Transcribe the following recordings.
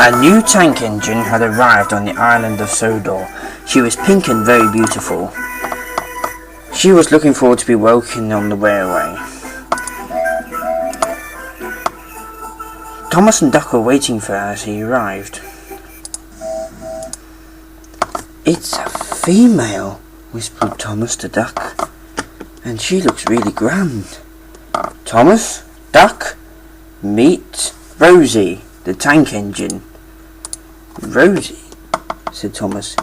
A new tank engine had arrived on the island of Sodor. She was pink and very beautiful. She was looking forward to be working on the railway. Thomas and Duck were waiting for her as he arrived. "It's a female," whispered Thomas to Duck, "and she looks really grand." "Thomas, Duck, meet Rosie, the tank engine." "Rosie," said Thomas,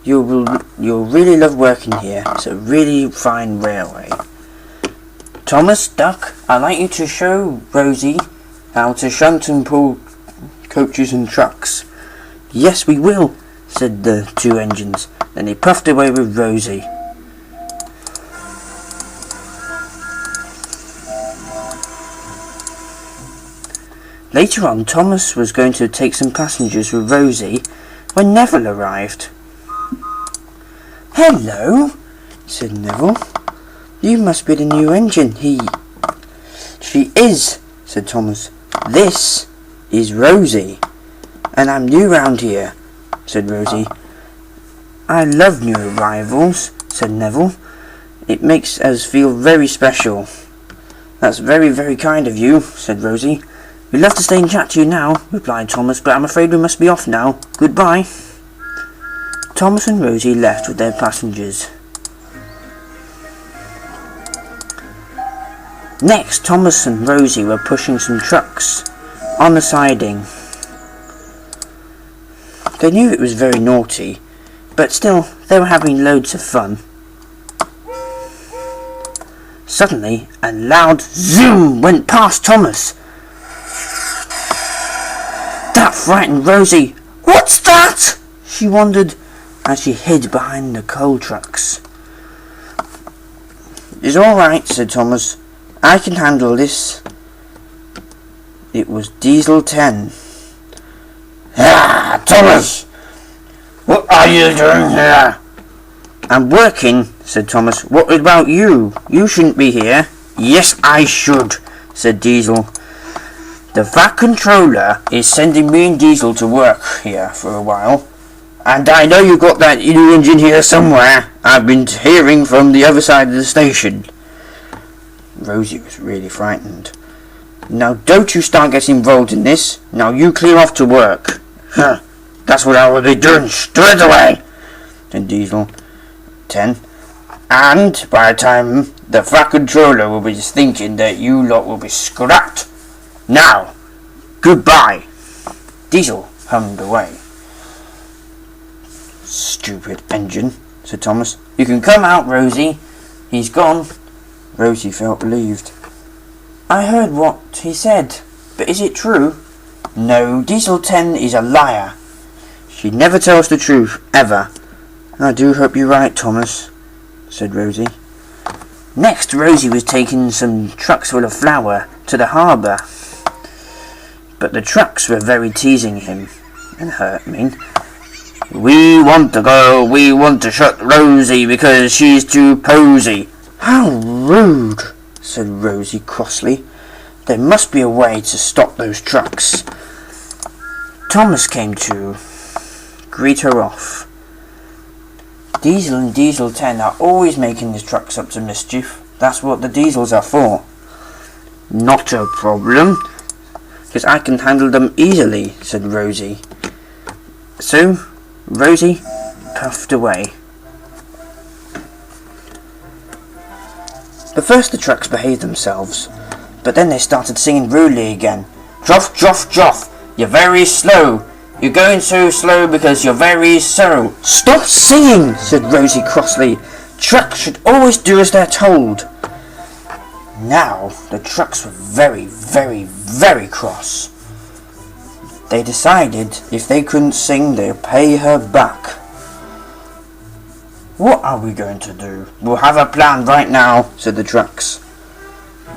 You'll really love working here. It's a really fine railway." "Thomas, Duck, I'd like you to show Rosie how to shunt and pull coaches and trucks." "Yes, we will," said the two engines. Then they puffed away with Rosie. Later on, Thomas was going to take some passengers with Rosie when Neville arrived. "Hello," said Neville. "You must be the new engine." "She is," said Thomas. "This is Rosie, and I'm new round here," said Rosie. "I love new arrivals," said Neville. "It makes us feel very special." "That's very, very kind of you," said Rosie. "We'd love to stay and chat to you now," replied Thomas, "but I'm afraid we must be off now. Goodbye." Thomas and Rosie left with their passengers. Next, Thomas and Rosie were pushing some trucks on the siding. They knew it was very naughty, but still, they were having loads of fun. Suddenly, a loud zoom went past Thomas. That frightened Rosie. "What's that?" she wondered as she hid behind the coal trucks. "It's all right," said Thomas. "I can handle this." It was Diesel 10. "Ah, Thomas! What are you doing here?" "I'm working," said Thomas. "What about you? You shouldn't be here." "Yes, I should," said Diesel. "The VAT controller is sending me and Diesel to work here for a while. And I know you've got that new engine here somewhere. I've been hearing from the other side of the station." Rosie was really frightened. "Now don't you start getting involved in this. Now you clear off to work." "Huh, that's what I will be doing straight away," said Diesel 10. "And by the time the VAT controller will be thinking that you lot will be scrapped. Now, goodbye." Diesel hummed away. "Stupid engine," said Thomas. "You can come out, Rosie. He's gone." Rosie felt relieved. "I heard what he said, but is it true?" "No, Diesel 10 is a liar. She never tells the truth, ever." "I do hope you're right, Thomas," said Rosie. Next, Rosie was taking some trucks full of flour to the harbour. But the trucks were very teasing him and her, "We want to go, we want to shut Rosie because she's too posy." "How rude," said Rosie crossly. "There must be a way to stop those trucks." Thomas came to greet her off. "Diesel and Diesel 10 are always making the trucks up to mischief. That's what the diesels are for." "Not a problem, because I can handle them easily," said Rosie. So Rosie puffed away. But first the trucks behaved themselves, but then they started singing rudely again. "Joff, Joff, Joff, you're very slow. You're going so slow because you're very slow." "Stop singing," said Rosie crossly. "Trucks should always do as they're told." Now the trucks were very, very, very cross. They decided if they couldn't sing, they'd pay her back. "What are we going to do?" "We'll have a plan right now," said the trucks.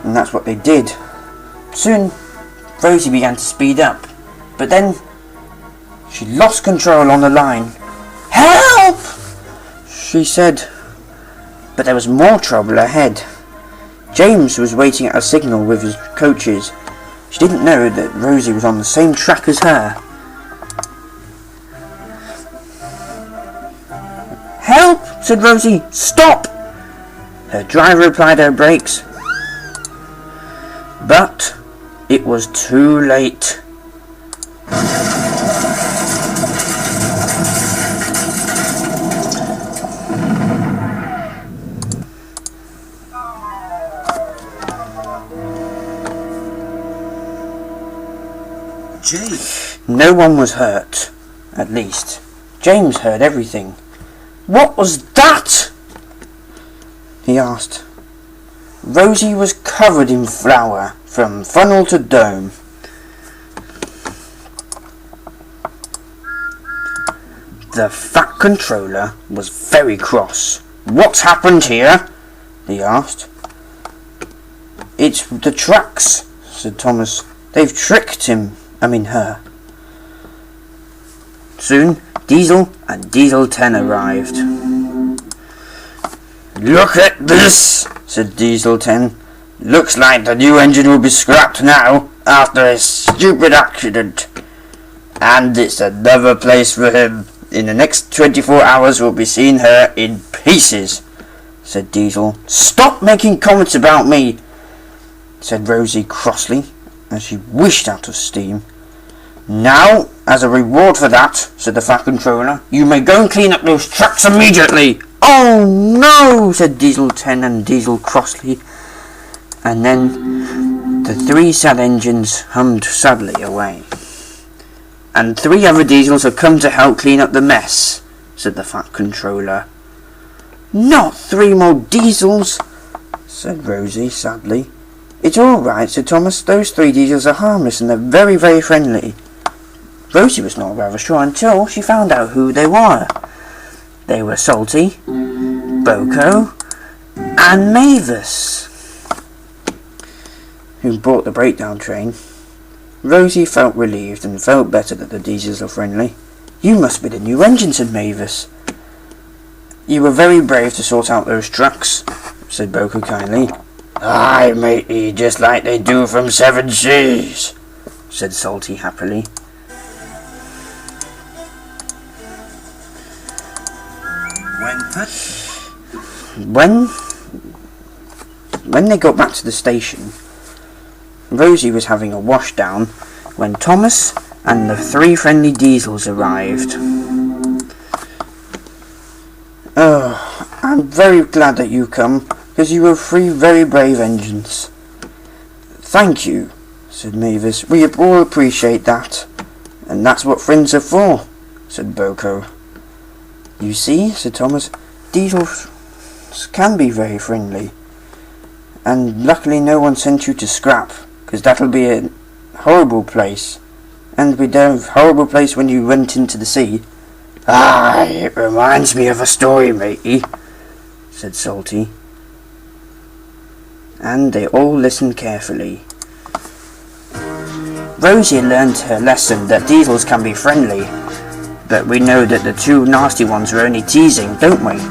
And that's what they did. Soon Rosie began to speed up, but then she lost control on the line. "Help!" she said. But there was more trouble ahead. James was waiting at a signal with his coaches. She didn't know that Rosie was on the same track as her. said Rosie. "Stop!" Her driver applied her brakes, but it was too late. No one was hurt, at least. James heard everything. "What was that?" he asked. Rosie was covered in flour from funnel to dome. The Fat Controller was very cross. "What's happened here?" he asked. "It's the trucks," said Thomas. "They've tricked her." Soon, Diesel and Diesel 10 arrived. "Look at this," said Diesel 10. "Looks like the new engine will be scrapped now, after a stupid accident. And it's another place for him. In the next 24 hours we'll be seeing her in pieces," said Diesel. "Stop making comments about me," said Rosie crossly, as she wished out of steam. "Now, as a reward for that," said the Fat Controller, "you may go and clean up those trucks immediately." "Oh no," said Diesel 10 and Diesel crossly, and then the 3 sad engines hummed sadly away. "And 3 other Diesels have come to help clean up the mess," said the Fat Controller. "Not 3 more Diesels," said Rosie sadly. "It's all right," said Thomas. "Those 3 Diesels are harmless and they're very, very friendly." Rosie was not rather sure until she found out who they were. They were Salty, Boco, and Mavis, who brought the breakdown train. Rosie felt relieved and felt better that the Diesels were friendly. "You must be the new engine," said Mavis. "You were very brave to sort out those trucks," said Boco kindly. "Aye, matey, just like they do from 7 Seas," said Salty happily. When they got back to the station, Rosie was having a wash down when Thomas and the 3 friendly Diesels arrived. "Oh, I'm very glad that you come, because you were 3 very brave engines." "Thank you," said Mavis. "We all appreciate that. And that's what friends are for," said Boco. "You see," said Thomas, "Diesels can be very friendly. And luckily no one sent you to scrap, because that'll be a horrible place. And we'd have a horrible place when you went into the sea." "Aye, it reminds me of a story, matey," said Salty. And they all listened carefully. Rosie learned her lesson that Diesels can be friendly, but we know that the 2 nasty ones were only teasing, don't we?